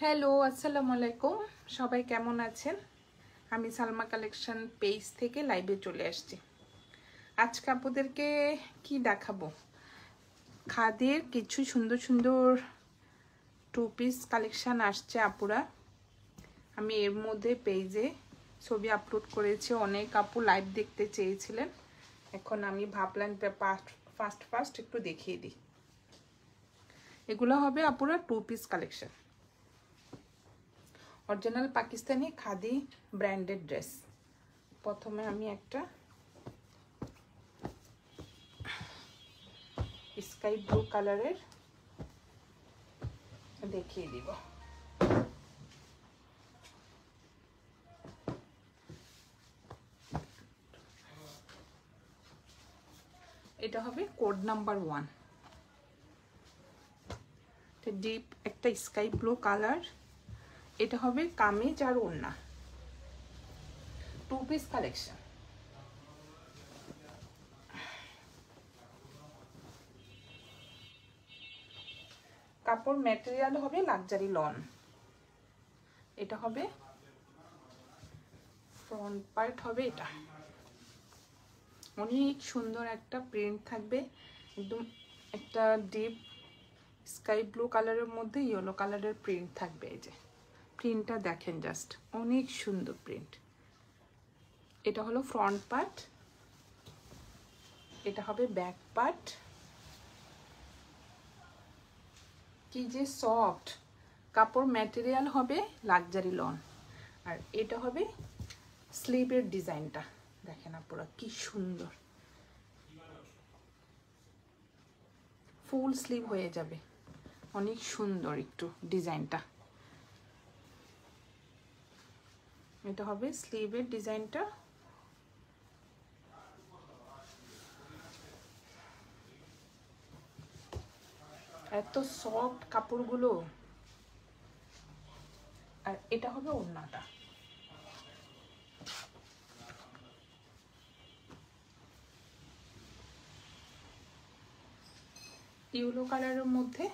Hello, আসসালামু আলাইকুম। সবাই কেমন আছেন? আমি সালমা কালেকশন পেজ থেকে লাইভে চলে আসছি। আজকে আপনাদেরকে কি দেখাবো? খাদের কিছু সুন্দর সুন্দর টু পিস কালেকশন আসছে আপুরা। আমি এর মধ্যে পেজে ছবি আপলোড করেছি, অনেক আপু লাইভ দেখতে চেয়েছিলেন। এখন আমি ভাবলাম ফার্স্ট একটু দেখিয়ে দিই। এগুলো হবে আপুরা two piece collection, original Pakistani khadi branded dress. প্রথমে আমি একটা স্কাই ব্লু কালারের দেখিয়ে দিব। এটা হবে কোড নাম্বার 1। ডিপ একটা স্কাই ব্লু কালার। এটা হবে কামিজ আর ওড়না, টু পিস কালেকশন। কাপড় ম্যাটেরিয়াল হবে লাক্সারি লন। এটা হবে ফ্রন্ট পার্ট, হবে এটা অনেক সুন্দর একটা প্রিন্ট থাকবে, একদম একটা ডিপ স্কাই ব্লু কালারের মধ্যে ইয়েলো কালারের প্রিন্ট থাকবে। এই যে প্রিন্টটা দেখেন, জাস্ট অনেক সুন্দর প্রিন্ট। এটা হলো ফ্রন্ট পার্ট, এটা হবে ব্যাক পার্ট। কি যে সফট কাপড়, ম্যাটেরিয়াল হবে লাক্সারি লন। আর এটা হবে স্লিভের ডিজাইনটা, দেখেন আপুরা কি সুন্দর, ফুল স্লিভ হয়ে যাবে, অনেক সুন্দর একটু ডিজাইনটা। এটা হবে স্লিভের ডিজাইনটা। এত সফট কাপড়গুলো। আর এটা হবে ওড়নাটা। ইয়েলো কালারের মধ্যে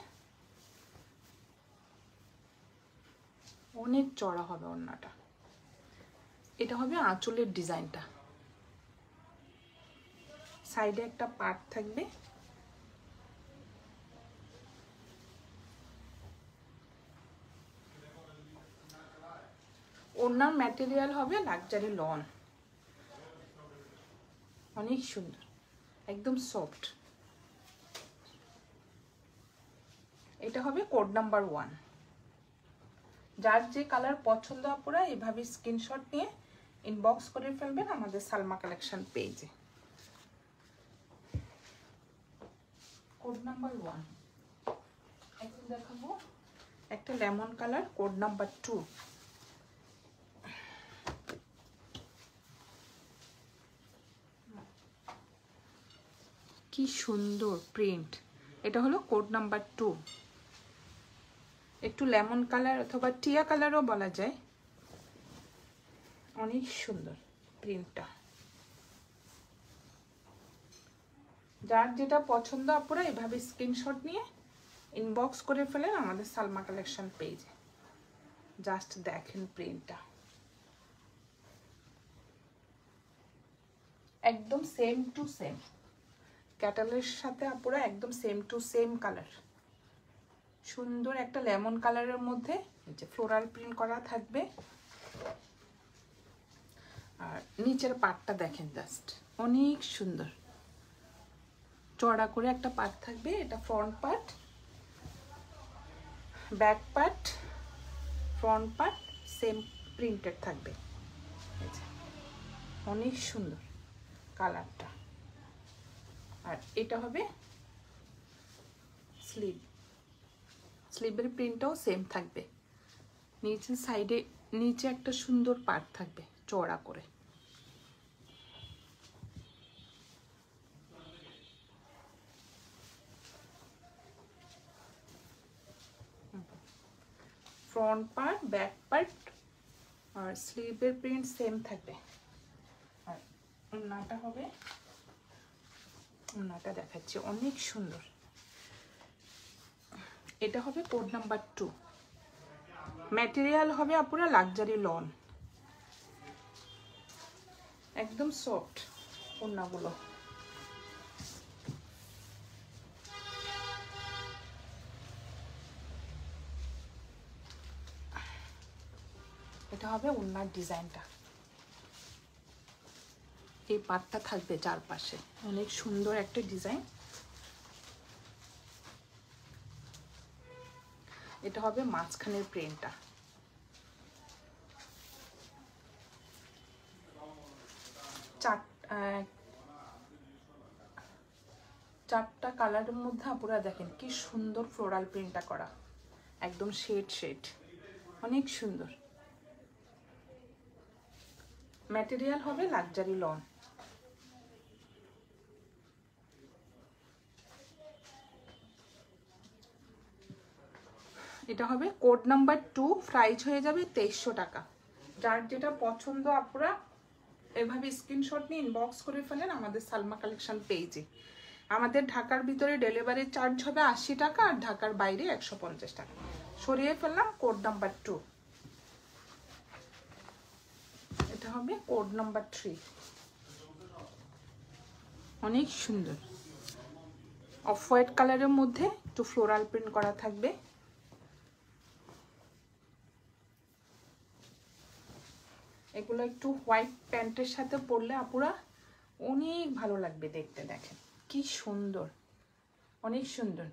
অনেক চড়া হবে ওড়নাটা। এটা হবে আঁচলের ডিজাইনটা, সাইডে একটা পার্ট থাকবে। ওড়নার ম্যাটেরিয়াল হবে লাক্সারি লন, অনেক সুন্দর, একদম সফট। এটা হবে কোড নাম্বার 1। যার যে কালার পছন্দ আপুরা এভাবে স্ক্রিনশট নিয়ে ইনবক্স করে ফেলবেন আমাদের সালমা কালেকশন পেজে। কোড নাম্বার 1 এখন দেখাবো একটা লেমন কালার, কোড নাম্বার 2। কি সুন্দর প্রিন্ট। এটা হলো কোড নাম্বার 2, একটু লেমন কালার অথবা টিয়া কালারও বলা যায়। অনেক সুন্দর প্রিন্টটা। যার যেটা পছন্দ আপুরা এভাবে স্ক্রিনশট নিয়ে ইনবক্স করে ফেলেন আমাদের সালমা কালেকশন পেজে। জাস্ট দেখেন প্রিন্টটা, একদম সেম টু সেম ক্যাটালের সাথে আপুরা, একদম সেম টু সেম কালার। সুন্দর একটা লেমন কালারের মধ্যে যে ফ্লোরাল প্রিন্ট করা থাকবে। আর নিচের পার্টটা দেখেন, জাস্ট অনেক সুন্দর, চড়া করে একটা পার্ট থাকবে। এটা front part, back part, front part same printed থাকবে। অনেক সুন্দর কালারটা। আর এটা হবে স্লিভ, স্লিভের প্রিন্টটাও সেম থাকবে। নিচের সাইডে নিচে একটা সুন্দর পার্ট থাকবে চওড়া করে। ফ্রন্ট পার্ট, ব্যাক পার্ট আর স্লিভের প্রিন্ট সেম থাকবে। আর ওড়নাটা হবে, ওড়নাটা দেখাচ্ছি অনেক সুন্দর। এটা হবে কোড নাম্বার 2। ম্যাটেরিয়াল হবে আপুরা লাক্সারি লন, একদম সফট ওড়নাগুলো। এটা হবে ওড়নার ডিজাইনটা, এই পাটটা থাকবে চারপাশে, অনেক সুন্দর একটা ডিজাইন। এটা হবে মাঝখানের প্রিন্টটা, চারটা কালারের মধ্যে আপুরা দেখেন কি সুন্দর ফ্লোরাল প্রিন্টটা করা, একদম শেড শেড, অনেক সুন্দর। ম্যাটেরিয়াল হবে লাক্সারি লন। এটা হবে কোড নাম্বার 2, প্রাইস হয়ে যাবে 2300 টাকা। যার যেটা পছন্দ আপুরা এভাবে স্ক্রিনশট নিয়ে ইনবক্স করে ফেলেন আমাদের সালমা কালেকশন পেজে। আমাদের ঢাকার ভিতরে ডেলিভারি চার্জ হবে 80 টাকা, আর ঢাকার বাইরে 150 টাকা। সরিয়ে ফেললাম কোড নাম্বার 2। এটা হবে কোড নাম্বার 3, অনেক সুন্দর অফ হোয়াইট কালারের মধ্যে একটু ফ্লোরাল প্রিন্ট করা থাকবে। এগুলো একটু হোয়াইট প্যান্টের সাথে পরলে আপুরা অনেক ভালো লাগবে দেখতে। দেখেন কি সুন্দর, অনেক সুন্দর।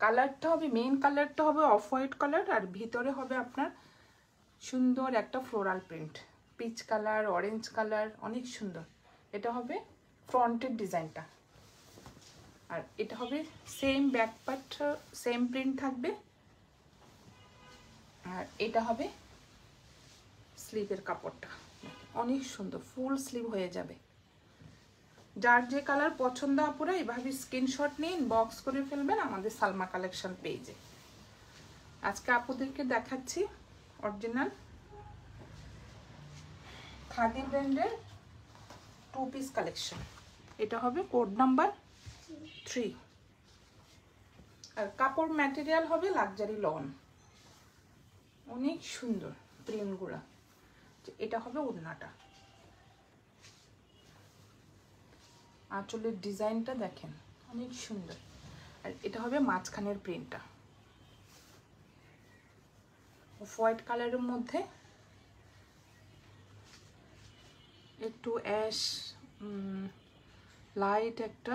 কালারটা হবে, মেইন কালারটা হবে অফ হোয়াইট কালার, আর ভিতরে হবে আপনার সুন্দর একটা floral print, peach colour, orange colour, অনেক সুন্দর। এটা হবে ফ্রন্টের ডিজাইনটা, আর এটা হবে same back part, same print থাকবে। আর এটা হবে স্লিভের কাপড়টা, অনেক সুন্দর ফুল স্লিভ হয়ে যাবে। যার যে কালার পছন্দ আপুরা এভাবে স্ক্রিনশট নিয়ে ইনবক্স করে ফেলবেন আমাদের সালমা কালেকশন পেজে। আজকে আপুদেরকে দেখাচ্ছি অরিজিনাল খাদি ব্র্যান্ডের 2 পিস কালেকশন। এটা হবে কোড নাম্বার 3, আর কাপড় ম্যাটেরিয়াল হবে লাক্সারি লন, অনেক সুন্দর প্রিন্টগুলো। এটা হবে ওড়নাটা, আঁচলের ডিজাইনটা দেখেন অনেক সুন্দর। আর এটা হবে মাঝখানের প্রিন্টটা, অফ হোয়াইট কালারের মধ্যে একটু অ্যাশ লাইট একটা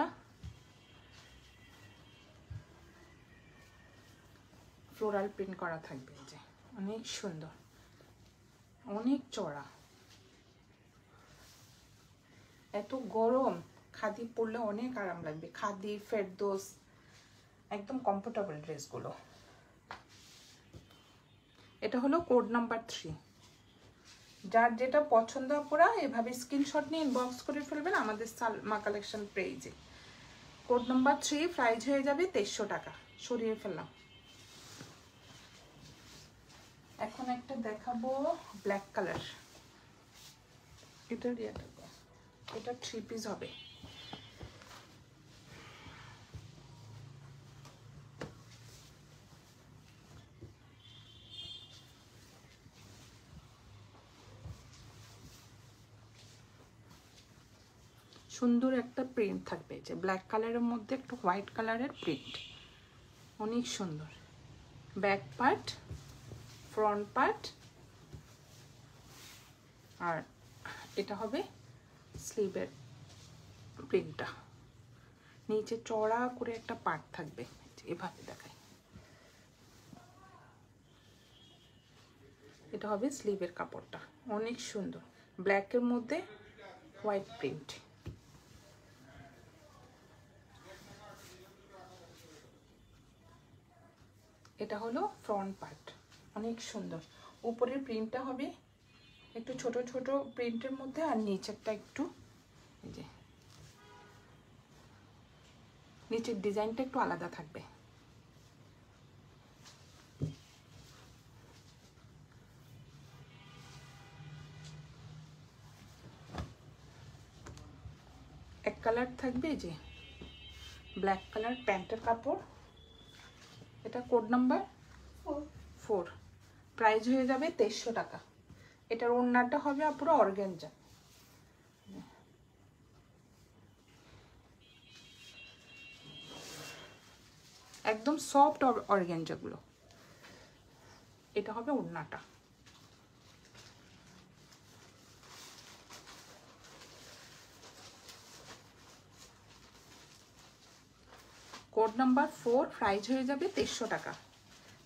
ফ্লোরাল প্রিন্ট করা থাকবে, যে অনেক সুন্দর, অনেক চড়া। এত গরম খাদি পরলে অনেক আরাম লাগবে, খাদি ফেরদৌস একদম কমফোর্টেবল ড্রেসগুলো। এটা হলো কোড নাম্বার 3। যার যেটা পছন্দ আপুরা এভাবে স্ক্রিনশট নিয়ে ইনবক্স করে ফেলবেন আমাদের সালমা কালেকশন পেজে। কোড নাম্বার 3, প্রাইস হয়ে যাবে 2300 টাকা। সরিয়ে ফেললাম। এখন একটা দেখাবো ব্ল্যাক কালার, এটা 3 পিস হবে। সুন্দর একটা প্রিন্ট থাকবে, যে ব্ল্যাক কালারের মধ্যে একটু হোয়াইট কালারের প্রিন্ট, অনেক সুন্দর। ব্যাক পার্ট, ফ্রন্ট পার্ট, আর এটা হবে স্লিভের প্রিন্টটা। নিচে চড়া করে একটা পার্ট থাকবে, এভাবে দেখায়। এটা হবে স্লিভের কাপড়টা, অনেক সুন্দর ব্ল্যাকের মধ্যে হোয়াইট প্রিন্ট। এটা হলো ফ্রন্ট পার্ট, অনেক সুন্দর। উপরের প্রিন্টটা হবে একটু ছোট ছোট প্রিন্টের মধ্যে, আর নিচেরটা একটু এই যে নিচের ডিজাইনটা একটু আলাদা থাকবে। এক কালার থাকবে, যে ব্ল্যাক কালার প্যান্টের কাপড়। এটা কোড নাম্বার 4, প্রাইস হয়ে যাবে 2300 টাকা। এটার ওড়নাটা হবে পুরো অর্গানজা। একদম সফট অর্গানজাগুলো। এটা হবে ওড়নাটা। কোড নাম্বার 4, প্রাইস হয়ে যাবে 2300 টাকা।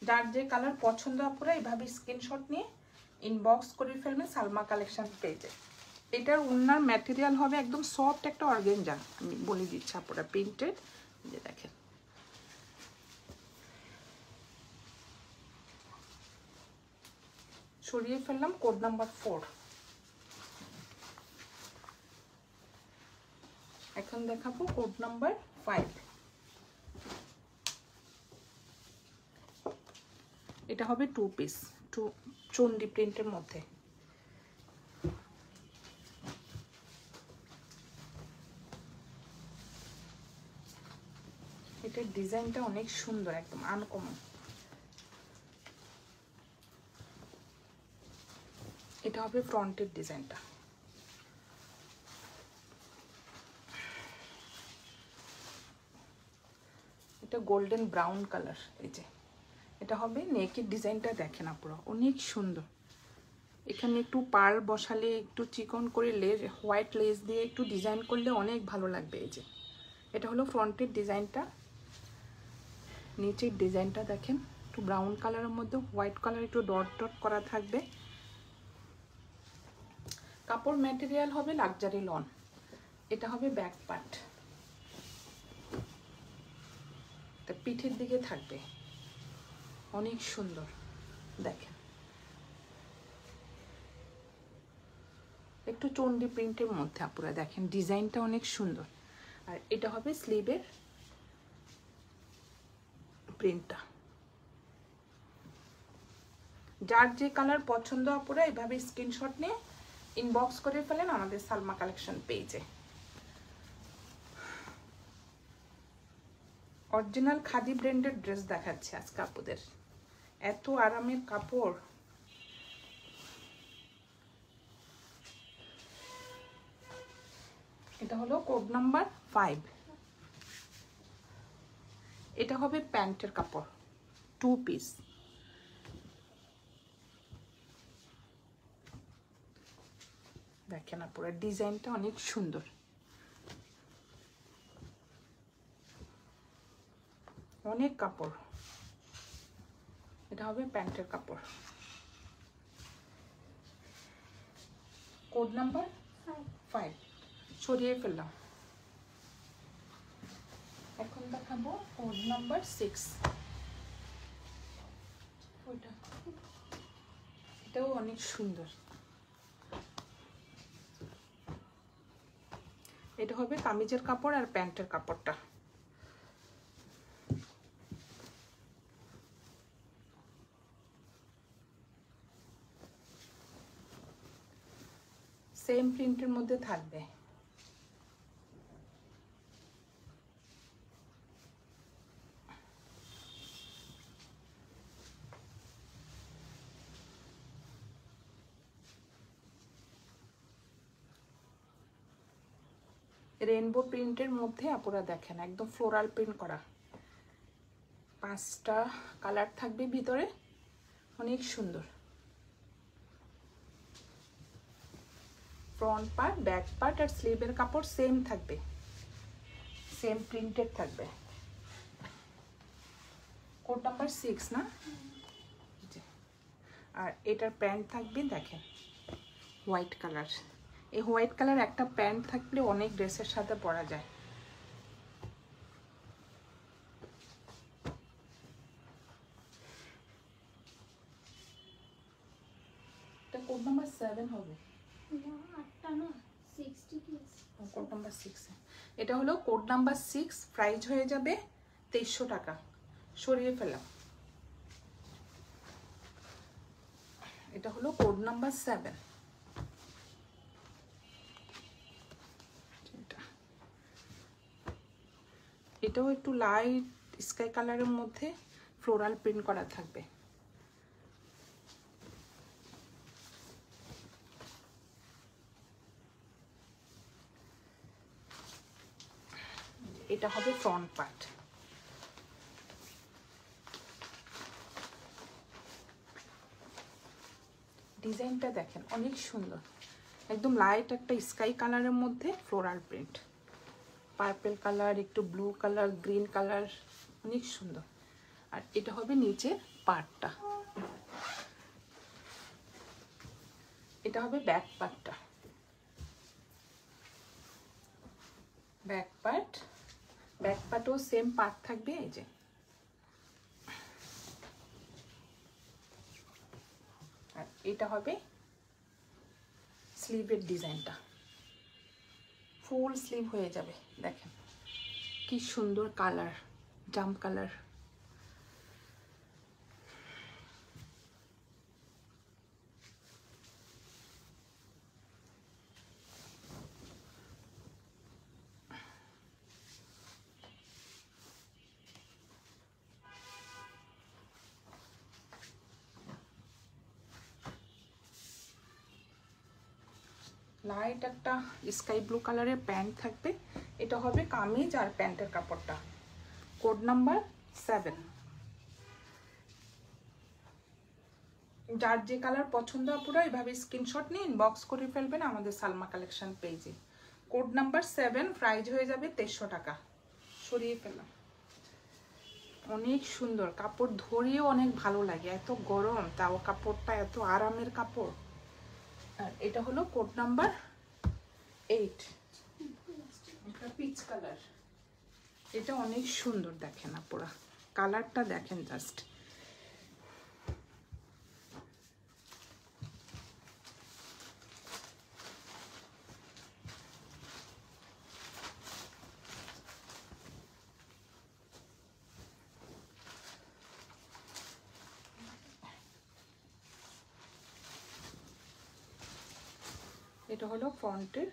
যার যে কালার পছন্দ আপনারা এইভাবে স্ক্রিনশট নিয়ে ইনবক্স করে ফেলবেন সালমা কালেকশন পেজে। এটার ওড়নার ম্যাটেরিয়াল হবে একদম সফট একটা অর্গানজা, আমি বলে দিচ্ছি আপনারা, প্রিন্টেড। যে দেখেন সরিয়ে ফেললাম কোড নাম্বার 4। এখন দেখাবো কোড নাম্বার 5। এটা হবে 2 পিস, চন্ডি প্রিন্টের মধ্যে। এটার ডিজাইনটা অনেক সুন্দর, একদম আনকমন। এটা হবে ফ্রন্টের ডিজাইনটা। এটা গোল্ডেন ব্রাউন কালার। এই যে এটা হবে নেকের ডিজাইনটা, দেখেন আপনারা অনেক সুন্দর। এখানে একটু পাড় বসালে, একটু চিকন করে লেস, হোয়াইট লেস দিয়ে একটু ডিজাইন করলে অনেক ভালো লাগবে। এই যে এটা হলো ফ্রন্টের ডিজাইনটা। নিচের ডিজাইনটা দেখেন, একটু ব্রাউন কালারের মধ্যে হোয়াইট কালার একটু ডট ডট করা থাকবে। কাপড় ম্যাটেরিয়াল হবে লাক্সারি লন। এটা হবে ব্যাক পার্ট, পিঠের দিকে থাকবে, অনেক সুন্দর। দেখেন একটু চন্ডি প্রিন্টের মধ্যে আপনারা দেখেন ডিজাইনটা অনেক সুন্দর। আর এটা হবে স্লিভের প্রিন্টটা। যার যে কালার পছন্দ আপনারা এভাবে স্ক্রিনশট নিয়ে ইনবক্স করে ফেলেন আমাদের সালমা কালেকশন পেজে। অরিজিনাল খাদি ব্র্যান্ডের ড্রেস দেখাচ্ছে আজকে আপনাদের। এত আরামের কাপড়। এটা হলো কোড নাম্বার 5। এটা হবে প্যান্টের কাপড়, 2 পিস। দেখেন আপনারা ডিজাইনটা অনেক সুন্দর, অনেক কাপড়। এটা হবে প্যান্টের কাপড়। কোড নাম্বার 5 সরিয়ে ফেললাম। এখন দেখাবো কোড নাম্বার 6। এটাও অনেক সুন্দর। এটা হবে কামিজের কাপড় আর প্যান্টের কাপড়টা। সেম প্রিন্টের মধ্যে থাকবে। রেইনবো প্রিন্টের মধ্যে আপনারা দেখেন একদম ফ্লোরাল প্রিন্ট করা। 5টা কালার থাকবে ভিতরে, অনেক সুন্দর। ফ্রন্ট পার্ট, ব্যাক পার্ট আর স্লিভের কাপড় সেম থাকবে, সেম প্রিন্টেড থাকবে। কোড নাম্বার 6 না? আর এটার প্যান্ট থাকবে দেখেন হোয়াইট কালার। এই হোয়াইট কালার একটা প্যান্ট থাকলে অনেক ড্রেসের সাথে পরা যায়। এটা কোড নাম্বার 7 হবে। Code number 6। এটা হলো কোড নাম্বার 6, প্রাইস হয়ে যাবে 2300 টাকা। সরিয়ে ফেলাম। এটা হলো কোড নাম্বার 7। এটাও একটু লাইট স্কাই কালারের মধ্যে ফ্লোরাল প্রিন্ট করা থাকবে। এটা হবে ফ্রন্ট পার্ট। ডিজাইনটা দেখেন অনেক সুন্দর, একদম লাইট একটা স্কাই কালারের মধ্যে ফ্লোরাল প্রিন্ট, পার্পল কালার, একটু ব্লু কালার, গ্রিন কালার, অনেক সুন্দর। আর এটা হবে নিচের পার্টটা, এটা হবে ব্যাক পার্টটা। ব্যাক পার্টও সেম পার্ট থাকবে, এই যে। আর এটা হবে স্লিভের ডিজাইনটা, ফুল স্লিভ হয়ে যাবে। দেখেন কি সুন্দর কালার, জাম কালার। লাইট একটা স্কাই ব্লু কালারের প্যান্ট থাকবে। এটা হবে কামিজ আর প্যান্টের কাপড়টা। Code number 7। যার যে কালার পছন্দ আপুরা এভাবে স্ক্রিনশট নিয়ে ইনবক্স করে ফেলবেন আমাদের সালমা কালেকশন পেজে। কোড নাম্বার 7, প্রাইস হয়ে যাবে 2300 টাকা। সরিয়ে ফেললাম। অনেক সুন্দর কাপড়, ধরেও অনেক ভালো লাগে, এত গরম তাও কাপড়টা এত আরামের কাপড়। আর এটা হলো কোড নাম্বার 8, এটা পিচ কালার। এটা অনেক সুন্দর, দেখেন আপুরা কালারটা দেখেন জাস্ট। এটা হলো ফ্রন্টের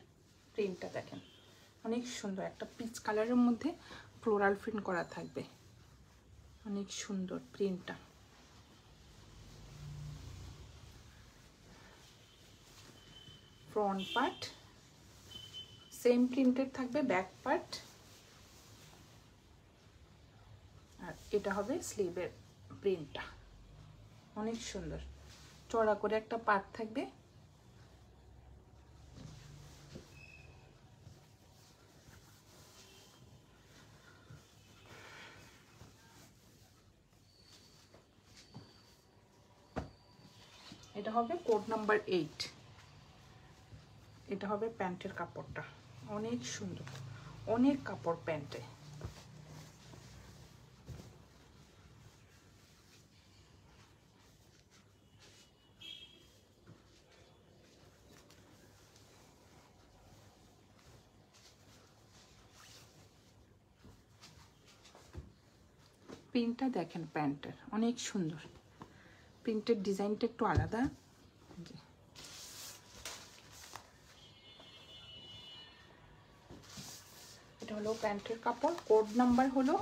প্রিন্টটা, দেখেন অনেক সুন্দর, একটা পিচ কালারের মধ্যে ফ্লোরাল প্রিন্ট করা থাকবে, অনেক সুন্দর প্রিন্টটা। ফ্রন্ট পার্ট সেম প্রিন্টের থাকবে, ব্যাক পার্ট। আর এটা হবে স্লিভের প্রিন্টটা, অনেক সুন্দর, চড়া করে একটা পার্ট থাকবে। এটা হবে কোড নাম্বার 8। এটা হবে প্যান্টের কাপড়টা, অনেক সুন্দর, অনেক কাপড় প্যান্টে। প্রিন্টটা দেখেন প্যান্টের, অনেক সুন্দর, প্রিন্টের ডিজাইনটা একটু আলাদা। এটা হলো প্যান্টের কাপড়, কোড নাম্বার হলো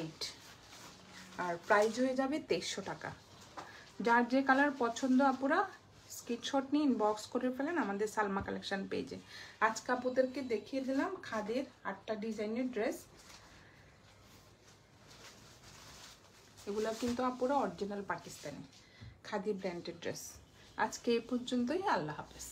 8, আর প্রাইস হয়ে যাবে 2300 টাকা। যার যে কালার পছন্দ আপুরা স্ক্রিনশট নিয়ে ইনবক্স করে ফেলেন আমাদের সালমা কালেকশন পেজে। আজকে আপুদেরকে দেখিয়ে দিলাম খাদের 8টা ডিজাইনের ড্রেস। এগুলো কিন্তু আপুরা অরিজিনাল পাকিস্তানি খাদি ব্র্যান্ডের ড্রেস। আজকে এই পর্যন্তই, আল্লাহ হাফেজ।